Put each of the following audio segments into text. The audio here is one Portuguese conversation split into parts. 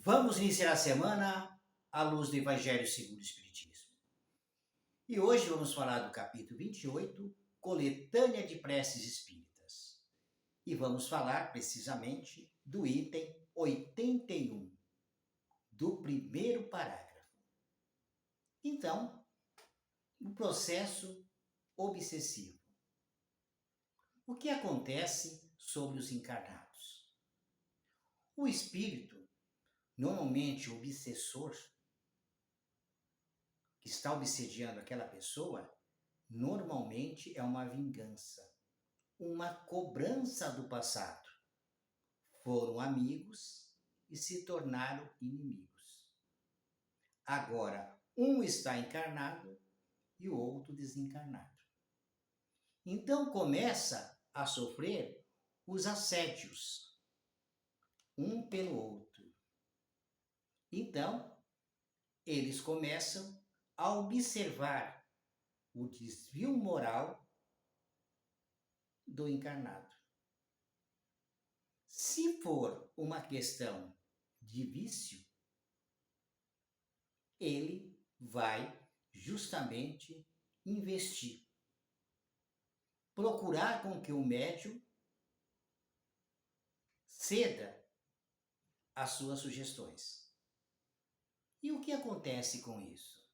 Vamos iniciar a semana à luz do Evangelho segundo o Espiritismo. E hoje vamos falar do capítulo 28, Coletânea de Preces Espíritas. E vamos falar precisamente do item 81, do primeiro parágrafo. Então, o processo obsessivo. O que acontece sobre os encarnados? O espírito, normalmente o obsessor, que está obsediando aquela pessoa, normalmente é uma vingança, uma cobrança do passado. Foram amigos e se tornaram inimigos. Agora, um está encarnado e o outro desencarnado. Então começa a sofrer os assédios, um pelo outro. Então, eles começam a observar o desvio moral do encarnado. Se for uma questão de vício, ele vai justamente investir, procurar com que o médium ceda às suas sugestões. E o que acontece com isso?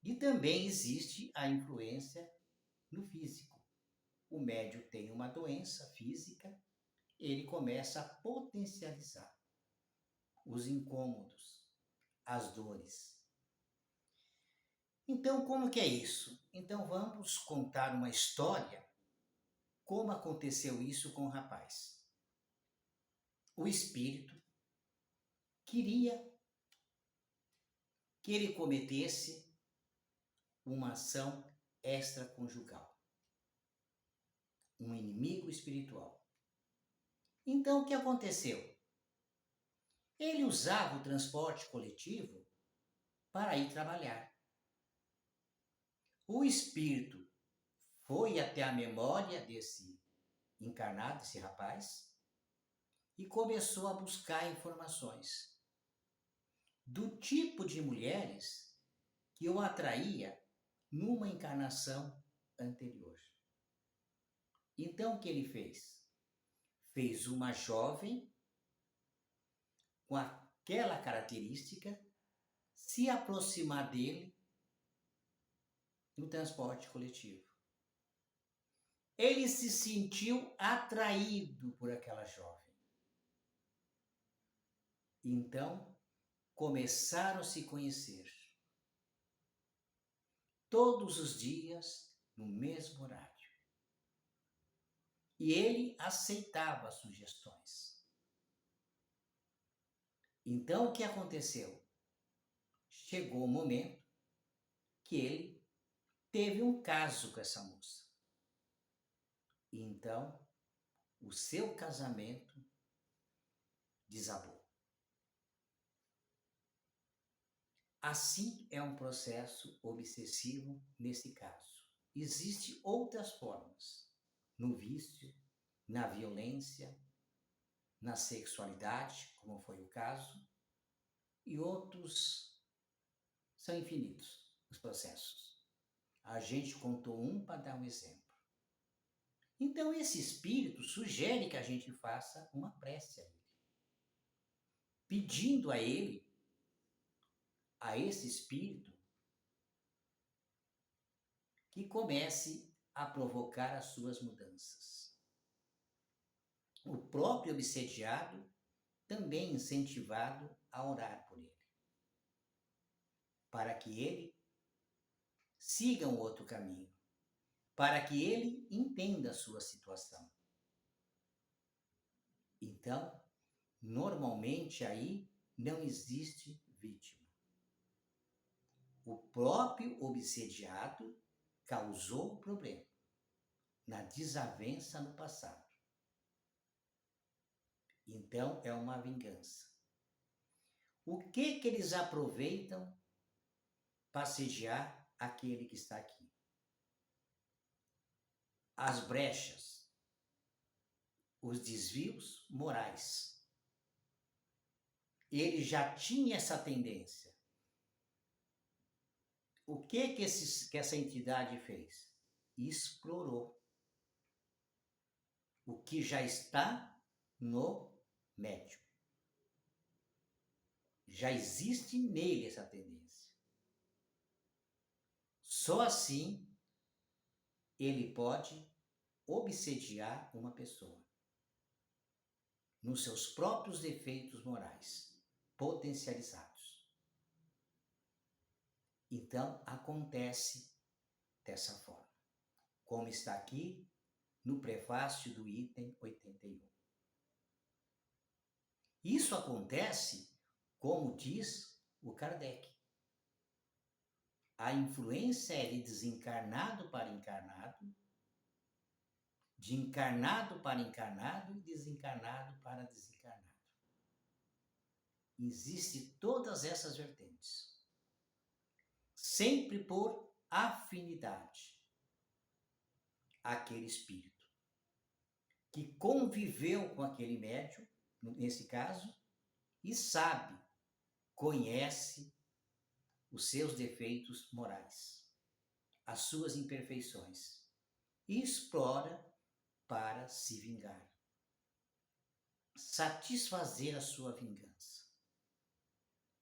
E também existe a influência no físico. O médium tem uma doença física, ele começa a potencializar os incômodos, as dores. Então, como que é isso? Então, vamos contar uma história, como aconteceu isso com o rapaz. O espírito queria que ele cometesse uma ação extraconjugal, um inimigo espiritual. Então, o que aconteceu? Ele usava o transporte coletivo para ir trabalhar. O espírito foi até a memória desse encarnado, desse rapaz, e começou a buscar informações do tipo de mulheres que o atraía numa encarnação anterior. Então, o que ele fez? Fez uma jovem com aquela característica se aproximar dele no transporte coletivo. Ele se sentiu atraído por aquela jovem. Então, começaram a se conhecer. Todos os dias, no mesmo horário. E ele aceitava as sugestões. Então, o que aconteceu? Chegou o momento que ele teve um caso com essa moça. E então, o seu casamento desabou. Assim é um processo obsessivo nesse caso. Existem outras formas, no vício, na violência, na sexualidade, como foi o caso, e outros são infinitos os processos. A gente contou um para dar um exemplo. Então esse espírito sugere que a gente faça uma prece a ele, pedindo a ele, a esse espírito, que comece a provocar as suas mudanças. O próprio obsediado também incentivado a orar por ele, para que ele siga um outro caminho, para que ele entenda a sua situação. Então, normalmente aí não existe vítima. O próprio obsediado causou o problema na desavença no passado. Então, é uma vingança. O que eles aproveitam para sediar aquele que está aqui? As brechas, os desvios morais. ele já tinha essa tendência. O que essa entidade fez? Explorou o que já está no médium. Já existe nele essa tendência. Só assim ele pode obsediar uma pessoa nos seus próprios defeitos morais potencializados. Então, acontece dessa forma, como está aqui no prefácio do item 81. Isso acontece, como diz o Kardec. A influência é de desencarnado para encarnado, de encarnado para encarnado e desencarnado para desencarnado. Existem todas essas vertentes. Sempre por afinidade. Aquele espírito que conviveu com aquele médium, nesse caso, e sabe, conhece os seus defeitos morais, as suas imperfeições, e explora para se vingar, satisfazer a sua vingança.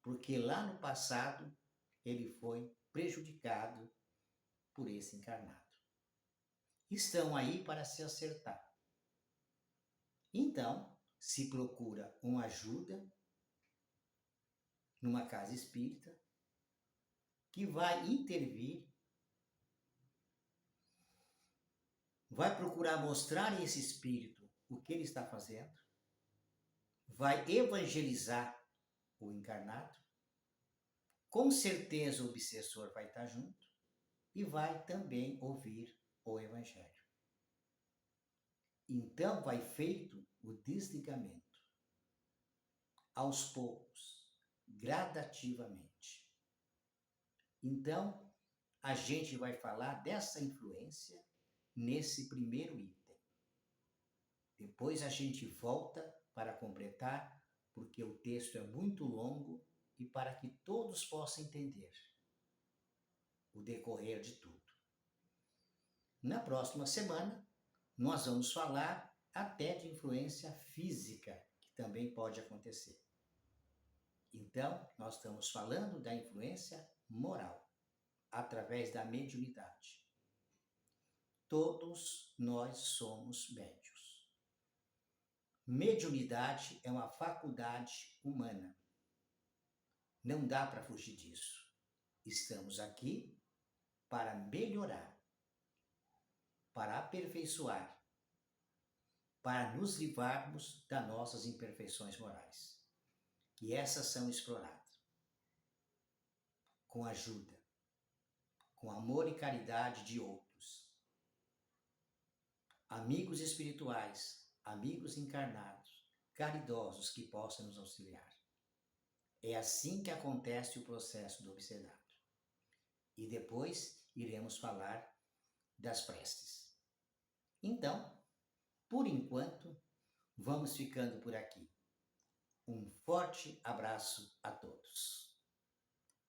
Porque lá no passado ele foi prejudicado por esse encarnado. Estão aí para se acertar. Então, se procura uma ajuda numa casa espírita que vai intervir, vai procurar mostrar a esse espírito o que ele está fazendo, vai evangelizar o encarnado, com certeza o obsessor vai estar junto e vai também ouvir o evangelho. Então vai feito o desligamento, aos poucos, gradativamente. Então, a gente vai falar dessa influência nesse primeiro item. Depois a gente volta para completar, porque o texto é muito longo e para que todos possam entender o decorrer de tudo. Na próxima semana, nós vamos falar até de influência física, que também pode acontecer. Então, nós estamos falando da influência moral, através da mediunidade. Todos nós somos médiuns. Mediunidade é uma faculdade humana. Não dá para fugir disso. Estamos aqui para melhorar, para aperfeiçoar, para nos livrarmos das nossas imperfeições morais. E essas são exploradas com ajuda, com amor e caridade de outros. Amigos espirituais, amigos encarnados, caridosos que possam nos auxiliar. É assim que acontece o processo do obsedado. E depois iremos falar das preces. Então, por enquanto, vamos ficando por aqui. Um forte abraço a todos.